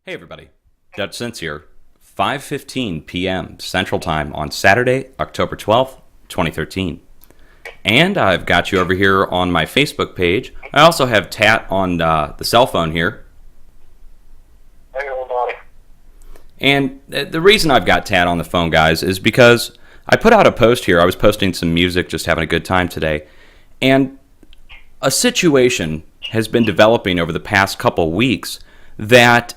Hey everybody, Dutch Sense here. 5:15 p.m. Central Time on Saturday, October 12th, 2013. And I've got you over here on my Facebook page. I also have Tat on the cell phone here. Hey, old buddy. And the reason I've got Tat on the phone, guys, is because I put out a post here. I was posting some music, just having a good time today. And a situation has been developing over the past couple weeks that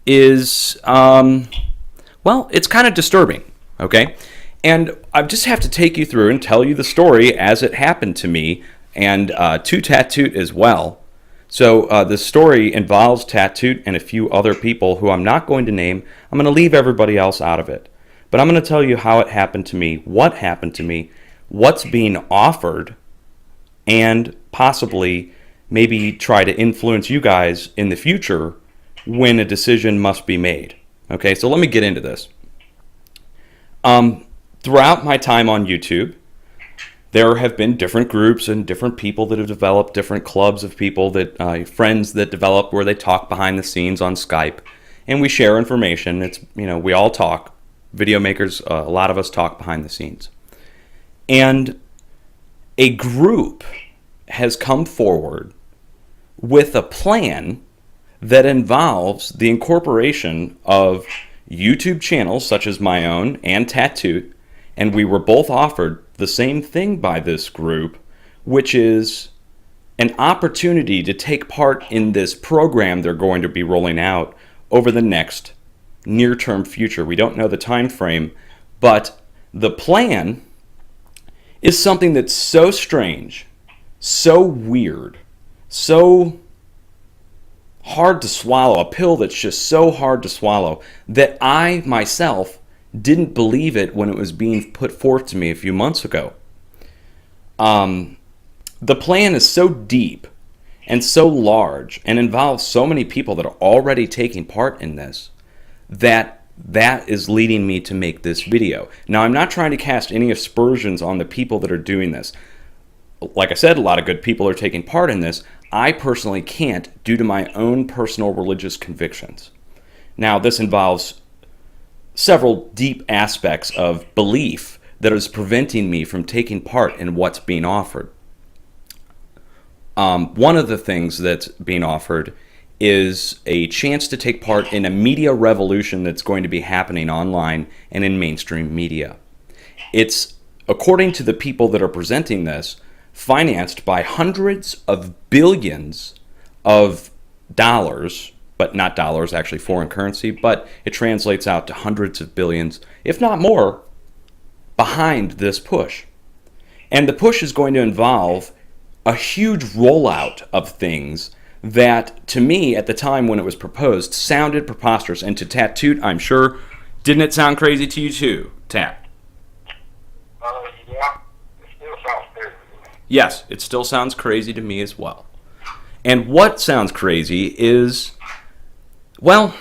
is, well, it's kind of disturbing, okay? And I just have to take you through and tell you the story as it happened to me and to Tattoot as well. So the story involves Tattoot and a few other people who I'm not going to name. I'm going to leave everybody else out of it. But I'm going to tell you how it happened to me, what happened to me, what's being offered, and possibly maybe try to influence you guys in the future when a decision must be made. Okay, so let me get into this. Throughout my time on YouTube, there have been different groups and different people that have developed, different clubs of people that friends that develop where they talk behind the scenes on Skype, and we share information. It's, you know, we all talk. Video makers, a lot of us talk behind the scenes. And a group has come forward with a plan that involves the incorporation of YouTube channels such as my own and Tattoot, and we were both offered the same thing by this group, which is an opportunity to take part in this program they're going to be rolling out over the next near-term future. We don't know the time frame, but the plan is something that's so strange, so weird, so hard to swallow, a pill that's just so hard to swallow, that I myself didn't believe it when it was being put forth to me a few months ago. The plan is so deep and so large and involves so many people that are already taking part in this that is leading me to make this video. Now, I'm not trying to cast any aspersions on the people that are doing this. Like I said, a lot of good people are taking part in this. I personally can't due to my own personal religious convictions. Now, this involves several deep aspects of belief that is preventing me from taking part in what's being offered. One of the things that's being offered is a chance to take part in a media revolution that's going to be happening online and in mainstream media. It's, according to the people that are presenting this, financed by hundreds of billions of dollars, but not dollars, actually foreign currency, but it translates out to hundreds of billions, if not more, behind this push. And the push is going to involve a huge rollout of things that, to me, at the time when it was proposed, sounded preposterous. And to Tattoot, I'm sure, didn't it sound crazy to you too, Tat? Yeah, it still sounds crazy. Yes, it still sounds crazy to me as well. And what sounds crazy is, well,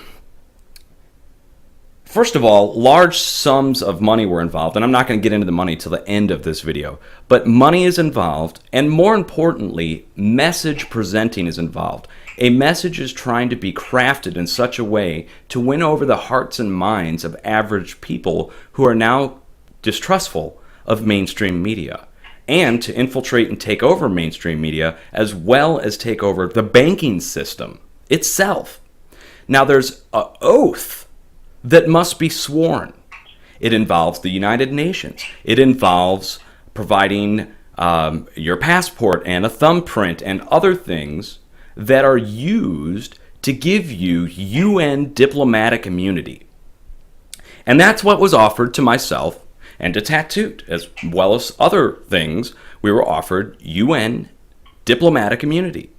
first of all, large sums of money were involved, and I'm not going to get into the money till the end of this video, but money is involved, and more importantly, message presenting is involved. A message is trying to be crafted in such a way to win over the hearts and minds of average people who are now distrustful of mainstream media, and to infiltrate and take over mainstream media, as well as take over the banking system itself. Now, there's an oath that must be sworn. It involves the United Nations. It involves providing your passport and a thumbprint and other things that are used to give you UN diplomatic immunity. And that's what was offered to myself and to Tattoot, as well as other things. We were offered UN diplomatic immunity.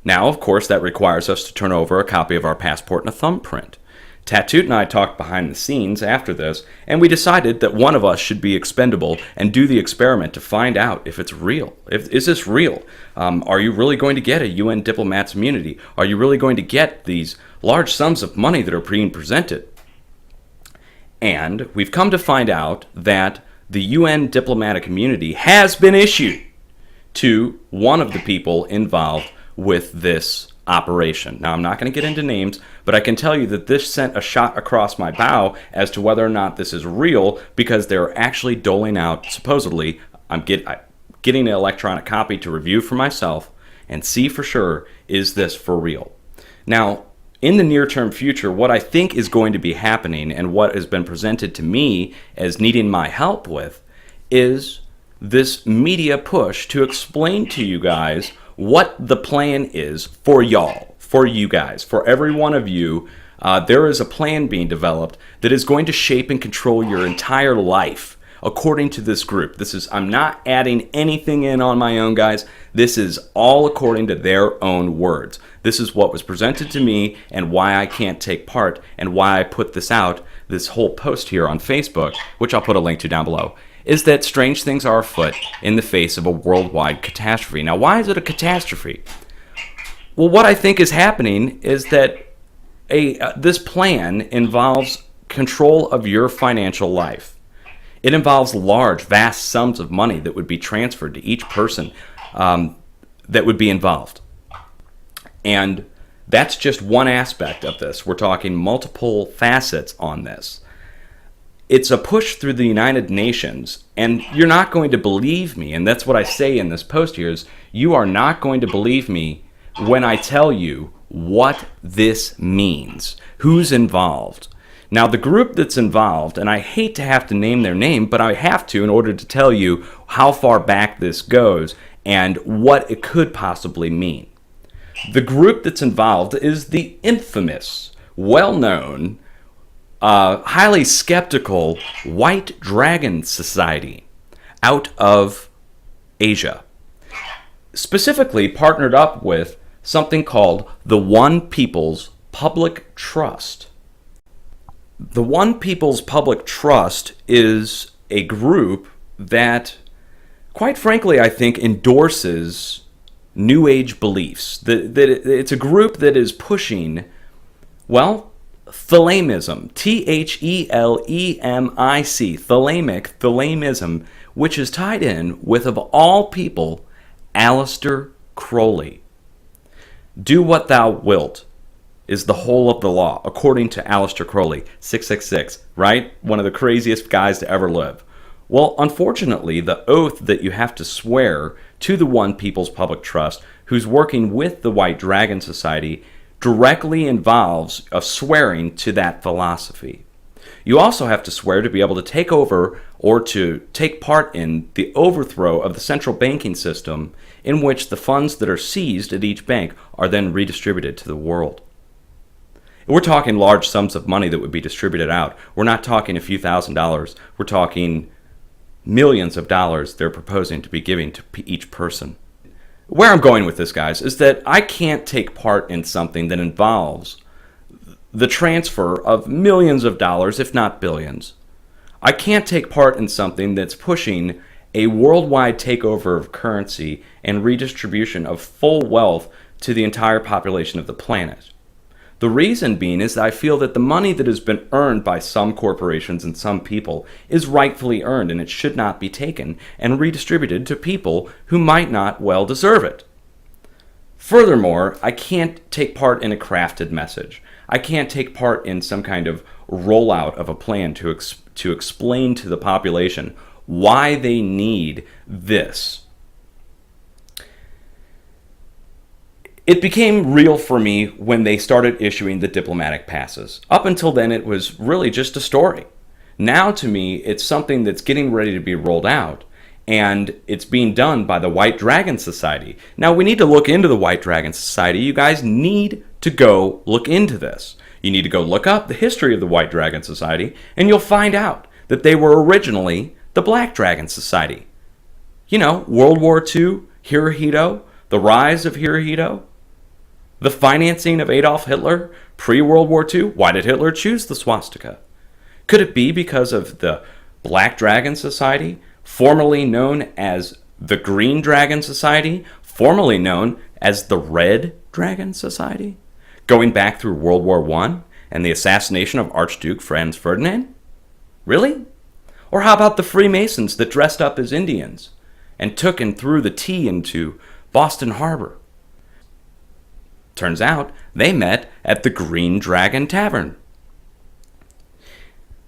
Now, of course, that requires us to turn over a copy of our passport and a thumbprint. Tattoot and I talked behind the scenes after this, and we decided that one of us should be expendable and do the experiment to find out if it's real. Is this real? Are you really going to get a UN diplomat's immunity? Are you really going to get these large sums of money that are being presented? And we've come to find out that the UN diplomatic immunity has been issued to one of the people involved with this operation. Now, I'm not going to get into names, but I can tell you that this sent a shot across my bow as to whether or not this is real, because they're actually doling out, supposedly, I'm getting an electronic copy to review for myself and see for sure, is this for real? Now, in the near-term future, what I think is going to be happening and what has been presented to me as needing my help with is this media push to explain to you guys what the plan is for y'all, for you guys, for every one of you. There is a plan being developed that is going to shape and control your entire life according to this group. I'm not adding anything in on my own, guys. This is all according to their own words. This is what was presented to me and why I can't take part and why I put this out, this whole post here on Facebook, which I'll put a link to down below, is that strange things are afoot in the face of a worldwide catastrophe. Now, why is it a catastrophe? Well, what I think is happening is that this plan involves control of your financial life. It involves large, vast sums of money that would be transferred to each person that would be involved. And that's just one aspect of this. We're talking multiple facets on this. It's a push through the United Nations, and you're not going to believe me, and that's what I say in this post here, is you are not going to believe me when I tell you what this means, who's involved. Now, the group that's involved, and I hate to have to name their name, but I have to in order to tell you how far back this goes and what it could possibly mean. The group that's involved is the infamous, well-known, highly skeptical White Dragon Society out of Asia. Specifically partnered up with something called the One People's Public Trust. The One People's Public Trust is a group that, quite frankly, I think endorses New Age beliefs. It's a group that is pushing, well, Thelamism, Thelemic, Thelamism, which is tied in with, of all people, Aleister Crowley. Do what thou wilt is the whole of the law, according to Aleister Crowley, 666, right? One of the craziest guys to ever live. Well, unfortunately, the oath that you have to swear to the One People's Public Trust, who's working with the White Dragon Society, directly involves a swearing to that philosophy. You also have to swear to be able to take over or to take part in the overthrow of the central banking system, in which the funds that are seized at each bank are then redistributed to the world. We're talking large sums of money that would be distributed out. We're not talking a few $1,000s. We're talking millions of dollars they're proposing to be giving to each person. Where I'm going with this, guys, is that I can't take part in something that involves the transfer of millions of dollars, if not billions. I can't take part in something that's pushing a worldwide takeover of currency and redistribution of full wealth to the entire population of the planet. The reason being is that I feel that the money that has been earned by some corporations and some people is rightfully earned, and it should not be taken and redistributed to people who might not well deserve it. Furthermore, I can't take part in a crafted message. I can't take part in some kind of rollout of a plan to explain to the population why they need this. It became real for me when they started issuing the diplomatic passes. Up until then, it was really just a story. Now, to me, it's something that's getting ready to be rolled out, and it's being done by the White Dragon Society. Now, we need to look into the White Dragon Society. You guys need to go look into this. You need to go look up the history of the White Dragon Society, and you'll find out that they were originally the Black Dragon Society. You know, World War II, Hirohito, the rise of Hirohito, the financing of Adolf Hitler pre-World War II. Why did Hitler choose the swastika? Could it be because of the Black Dragon Society, formerly known as the Green Dragon Society, formerly known as the Red Dragon Society, going back through World War I and the assassination of Archduke Franz Ferdinand? Really? Or how about the Freemasons that dressed up as Indians and took and threw the tea into Boston Harbor? Turns out they met at the Green Dragon Tavern.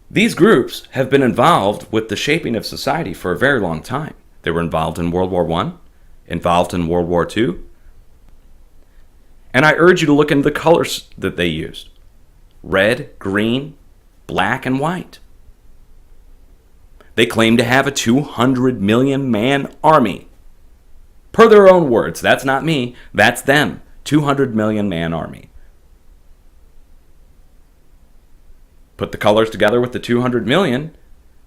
These groups have been involved with the shaping of society for a very long time. They were involved in World War I, involved in World War II. And I urge you to look into the colors that they used. Red, green, black, and white. They claim to have a 200 million man army. Per their own words, that's not me, that's them. 200 million man army. Put the colors together with the 200 million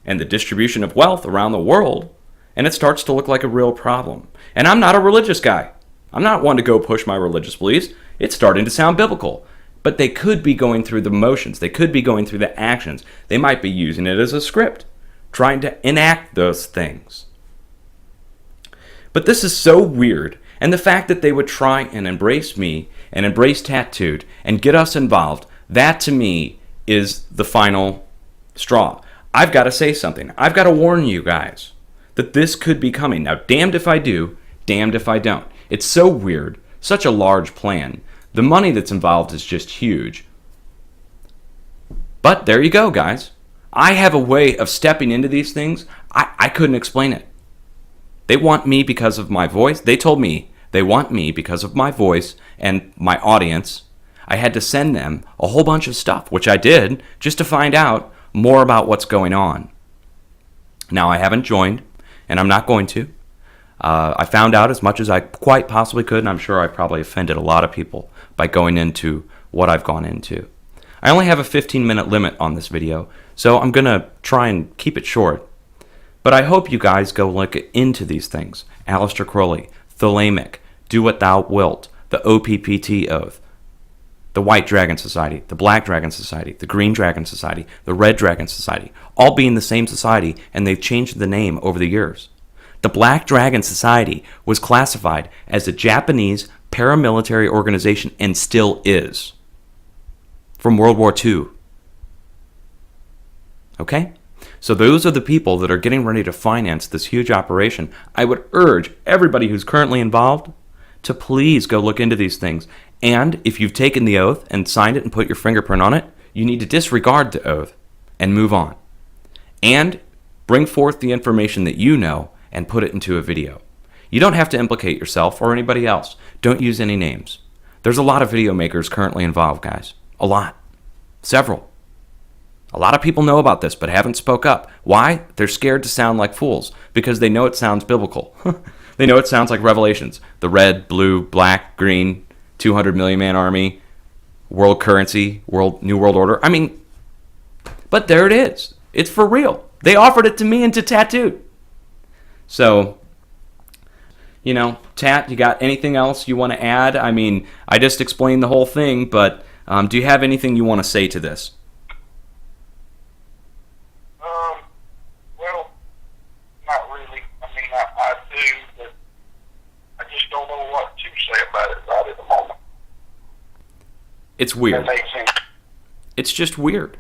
and the distribution of wealth around the world, and it starts to look like a real problem. And I'm not a religious guy. I'm not one to go push my religious beliefs. It's starting to sound biblical. But they could be going through the motions. They could be going through the actions. They might be using it as a script, trying to enact those things. But this is so weird. And the fact that they would try and embrace me and embrace Tattooed and get us involved, that to me is the final straw. I've got to say something. I've got to warn you guys that this could be coming. Now, damned if I do, damned if I don't. It's so weird, such a large plan. The money that's involved is just huge. But there you go, guys. I have a way of stepping into these things. I couldn't explain it. They want me because of my voice. They told me they want me because of my voice and my audience. I had to send them a whole bunch of stuff, which I did, just to find out more about what's going on. Now, I haven't joined, and I'm not going to. I found out as much as I quite possibly could, and I'm sure I probably offended a lot of people by going into what I've gone into. I only have a 15-minute limit on this video, so I'm going to try and keep it short. But I hope you guys go look into these things. Aleister Crowley, Thelemic, Do What Thou Wilt, the OPPT Oath, the White Dragon Society, the Black Dragon Society, the Green Dragon Society, the Red Dragon Society, all being the same society, and they've changed the name over the years. The Black Dragon Society was classified as a Japanese paramilitary organization and still is, from World War II. Okay? So those are the people that are getting ready to finance this huge operation. I would urge everybody who's currently involved to please go look into these things. And if you've taken the oath and signed it and put your fingerprint on it, you need to disregard the oath and move on. And bring forth the information that you know and put it into a video. You don't have to implicate yourself or anybody else. Don't use any names. There's a lot of video makers currently involved, guys. A lot. Several. A lot of people know about this but haven't spoke up. Why? They're scared to sound like fools because they know it sounds biblical. They know it sounds like Revelations. The red, blue, black, green, 200 million man army, world currency, new world order. I mean, but there it is. It's for real. They offered it to me and to Tattooed. So, you know, Tat, you got anything else you want to add? I mean, I just explained the whole thing, but do you have anything you want to say to this? Well, not really. I mean, I do, but I just don't know what to say about it right at the moment. It's weird. That makes sense. It's just weird.